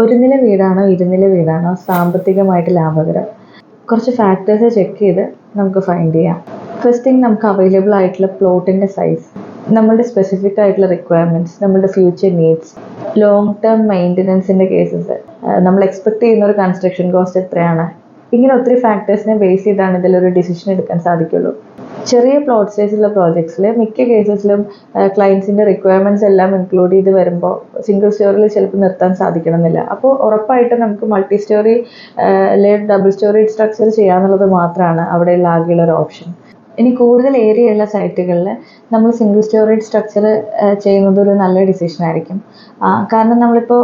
ഒരു നില വീടാണോ ഇരുനില വീടാണോ സാമ്പത്തികമായിട്ട് ലാഭകരം? കുറച്ച് ഫാക്ടേഴ്സ് ചെക്ക് ചെയ്ത് നമുക്ക് ഫൈൻഡ് ചെയ്യാം. ഫസ്റ്റ് തിങ്, നമുക്ക് അവൈലബിൾ ആയിട്ടുള്ള പ്ലോട്ടിൻ്റെ സൈസ്, നമ്മളുടെ സ്പെസിഫിക് ആയിട്ടുള്ള റിക്വയർമെൻറ്റ്സ്, നമ്മളുടെ ഫ്യൂച്ചർ നീഡ്സ്, ലോങ് ടേം മെയിൻ്റനൻസിൻ്റെ കേസസ്, നമ്മൾ എക്സ്പെക്ട് ചെയ്യുന്ന ഒരു കൺസ്ട്രക്ഷൻ കോസ്റ്റ് എത്രയാണ്, ഇങ്ങനെ ഒത്തിരി ഫാക്ടേഴ്സിനെ ബേസ് ചെയ്താണ് ഇതിലൊരു ഡിസിഷൻ എടുക്കാൻ സാധിക്കുള്ളൂ. ചെറിയ പ്ലോട്ട് സൈസുള്ള പ്രോജക്ട്സിൽ മിക്ക കേസസിലും ക്ലയൻസിൻ്റെ റിക്വയർമെൻറ്റ്സ് എല്ലാം ഇൻക്ലൂഡ് ചെയ്ത് വരുമ്പോൾ സിംഗിൾ സ്റ്റോറിയിൽ ചിലപ്പോൾ നിർത്താൻ സാധിക്കണമെന്നില്ല. അപ്പോൾ ഉറപ്പായിട്ടും നമുക്ക് മൾട്ടി സ്റ്റോറി അല്ലെങ്കിൽ ഡബിൾ സ്റ്റോറി സ്ട്രക്ചർ ചെയ്യാന്നുള്ളത് മാത്രമാണ് അവിടെയുള്ള ആകെയുള്ള ഒരു ഓപ്ഷൻ. ഇനി കൂടുതൽ ഏരിയ ഉള്ള സൈറ്റുകളിൽ നമ്മൾ സിംഗിൾ സ്റ്റോറേജ് സ്ട്രക്ചർ ചെയ്യുന്നത് ഒരു നല്ല ഡിസിഷൻ ആയിരിക്കും. കാരണം നമ്മളിപ്പോൾ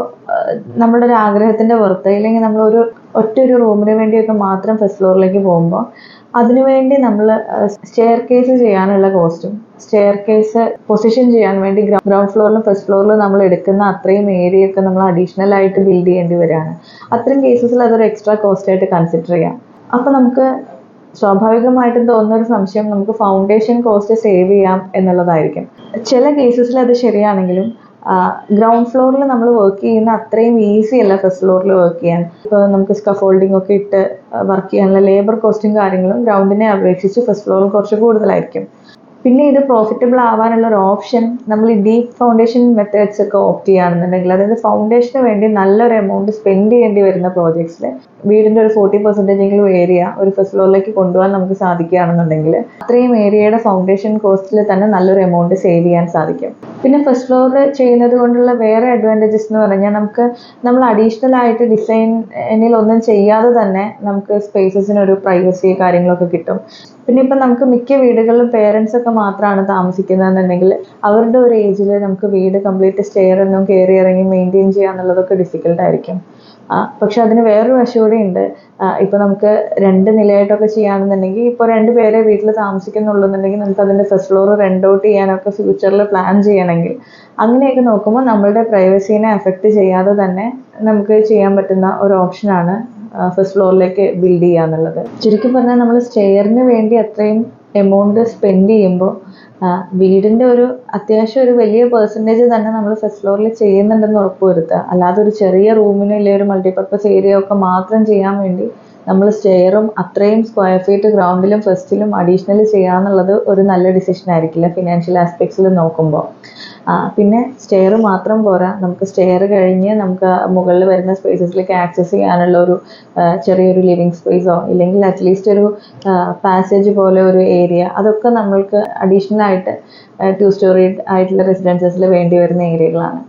നമ്മുടെ ഒരു ആഗ്രഹത്തിൻ്റെ പുറത്ത് ഇല്ലെങ്കിൽ നമ്മളൊരു ഒറ്റൊരു റൂമിന് വേണ്ടിയൊക്കെ മാത്രം ഫസ്റ്റ് ഫ്ലോറിലേക്ക് പോകുമ്പോൾ അതിനുവേണ്ടി നമ്മൾ സ്റ്റെയർ കേസ് ചെയ്യാനുള്ള കോസ്റ്റും സ്റ്റെയർ കേസ് പൊസിഷൻ ചെയ്യാൻ വേണ്ടി ഗ്രൗണ്ട് ഫ്ലോറിലും ഫസ്റ്റ് ഫ്ലോറിലും നമ്മൾ എടുക്കുന്ന അത്രയും ഏരിയ ഒക്കെ നമ്മൾ അഡീഷണൽ ആയിട്ട് ബിൽഡ് ചെയ്യേണ്ടി വരികയാണ്. അത്രയും കേസസിൽ അതൊരു എക്സ്ട്രാ കോസ്റ്റ് ആയിട്ട് കൺസിഡർ ചെയ്യാം. അപ്പോൾ നമുക്ക് സ്വാഭാവികമായിട്ടും തോന്നുന്നൊരു സംശയം നമുക്ക് ഫൗണ്ടേഷൻ കോസ്റ്റ് സേവ് ചെയ്യാം എന്നുള്ളതായിരിക്കും. ചില കേസസിൽ അത് ശരിയാണെങ്കിലും ഗ്രൗണ്ട് ഫ്ലോറിൽ നമ്മൾ വർക്ക് ചെയ്യുന്ന അത്രയും ഈസി അല്ല ഫസ്റ്റ് ഫ്ലോറിൽ വർക്ക് ചെയ്യാൻ. ഇപ്പോൾ നമുക്ക് സ്കഫോൾഡിംഗ് ഒക്കെ ഇട്ട് വർക്ക് ചെയ്യാനുള്ള ലേബർ കോസ്റ്റും കാര്യങ്ങളും ഗ്രൗണ്ടിനെ അപേക്ഷിച്ച് ഫസ്റ്റ് ഫ്ലോറിൽ കുറച്ച് കൂടുതലായിരിക്കും. പിന്നെ ഇത് പ്രോഫിറ്റബിൾ ആവാനുള്ള ഒരു ഓപ്ഷൻ നമ്മൾ ഈ ഡീപ്പ് ഫൗണ്ടേഷൻ മെത്തേഡ്സ് ഒക്കെ ഓപ്റ്റ് ചെയ്യുകയാണെന്നുണ്ടെങ്കിൽ, അതായത് ഫൗണ്ടേഷന് വേണ്ടി നല്ലൊരു എമൗണ്ട് സ്പെൻഡ് ചെയ്യേണ്ടി വരുന്ന പ്രോജക്ട്സിൽ വീടിൻ്റെ ഒരു 40% ഏരിയ ഒരു ഫസ്റ്റ് ഫ്ലോറിലേക്ക് കൊണ്ടുപോകാൻ നമുക്ക് സാധിക്കുകയാണെന്നുണ്ടെങ്കിൽ അത്രയും ഏരിയയുടെ ഫൗണ്ടേഷൻ കോസ്റ്റിൽ തന്നെ നല്ലൊരു എമൗണ്ട് സേവ് ചെയ്യാൻ സാധിക്കും. പിന്നെ ഫസ്റ്റ് ഫ്ലോറിൽ ചെയ്യുന്നത് കൊണ്ടുള്ള വേറെ അഡ്വാൻറ്റേജസ് എന്ന് പറഞ്ഞാൽ നമ്മൾ അഡീഷണൽ ആയിട്ട് ഡിസൈനിൽ ഒന്നും ചെയ്യാതെ തന്നെ നമുക്ക് സ്പേസസിനൊരു പ്രൈവസി കാര്യങ്ങളൊക്കെ കിട്ടും. പിന്നെ ഇപ്പം നമുക്ക് മിക്ക വീടുകളിലും പേരൻസ് ഒക്കെ മാത്രമാണ് താമസിക്കുന്നതെന്നുണ്ടെങ്കിൽ അവരുടെ ഒരു ഏജിൽ നമുക്ക് വീട് കംപ്ലീറ്റ് സ്റ്റെയർ ഒന്നും കയറി ഇറങ്ങി മെയിൻറ്റെയിൻ ചെയ്യുക എന്നുള്ളതൊക്കെ ഡിഫിക്കൽട്ടായിരിക്കും. പക്ഷെ അതിന് വേറൊരു വശം കൂടി ഉണ്ട്. ഇപ്പോൾ നമുക്ക് 2 നിലയായിട്ടൊക്കെ ചെയ്യുകയാണെന്നുണ്ടെങ്കിൽ, ഇപ്പോൾ 2 പേരെ വീട്ടിൽ താമസിക്കുന്നുള്ളൂന്നുണ്ടെങ്കിൽ നമുക്ക് അതിൻ്റെ ഫസ്റ്റ് ഫ്ലോർ റെൻ്റ് ഔട്ട് ചെയ്യാനൊക്കെ ഫ്യൂച്ചറിൽ പ്ലാൻ ചെയ്യണമെങ്കിൽ അങ്ങനെയൊക്കെ നോക്കുമ്പോൾ നമ്മളുടെ പ്രൈവസീനെ അഫക്റ്റ് ചെയ്യാതെ തന്നെ നമുക്ക് ചെയ്യാൻ പറ്റുന്ന ഒരു ഓപ്ഷനാണ് ഫസ്റ്റ് ഫ്ലോറിലേക്ക് ബിൽഡ് ചെയ്യുക എന്നുള്ളത്. ചുരുക്കി പറഞ്ഞാൽ നമ്മൾ സ്റ്റെയറിന് വേണ്ടി അത്രയും എമൗണ്ട് സ്പെൻഡ് ചെയ്യുമ്പോൾ വീടിൻ്റെ ഒരു അത്യാവശ്യം ഒരു വലിയ പെർസെൻറ്റേജ് തന്നെ നമ്മൾ ഫസ്റ്റ് ഫ്ലോറിൽ ചെയ്യുന്നുണ്ടെന്ന് ഉറപ്പ് വരുത്തുക. അല്ലാതെ ഒരു ചെറിയ റൂമിന് ഇല്ലെങ്കിൽ ഒരു മൾട്ടിപർപ്പസ് ഏരിയ ഒക്കെ മാത്രം ചെയ്യാൻ വേണ്ടി നമ്മൾ സ്റ്റെയറും അത്രയും സ്ക്വയർ ഫീറ്റ് ഗ്രൗണ്ടിലും ഫസ്റ്റിലും അഡീഷണൽ ചെയ്യാന്നുള്ളത് ഒരു നല്ല ഡിസിഷൻ ആയിരിക്കില്ല ഫിനാൻഷ്യൽ ആസ്പെക്ട്സിൽ നോക്കുമ്പോൾ. പിന്നെ സ്റ്റെയർ മാത്രം പോരാ, നമുക്ക് സ്റ്റെയർ കഴിഞ്ഞ് നമുക്ക് മുകളിൽ വരുന്ന സ്പേസസിലേക്ക് ആക്സസ് ചെയ്യാനുള്ള ഒരു ചെറിയൊരു ലിവിങ് സ്പേസോ ഇല്ലെങ്കിൽ അറ്റ്ലീസ്റ്റ് ഒരു പാസേജ് പോലെ ഒരു ഏരിയ, അതൊക്കെ നമ്മൾക്ക് അഡീഷണൽ ആയിട്ട് 2 സ്റ്റോറി ആയിട്ടുള്ള റെസിഡൻസസിൽ വേണ്ടി വരുന്ന ഏരിയകളാണ്.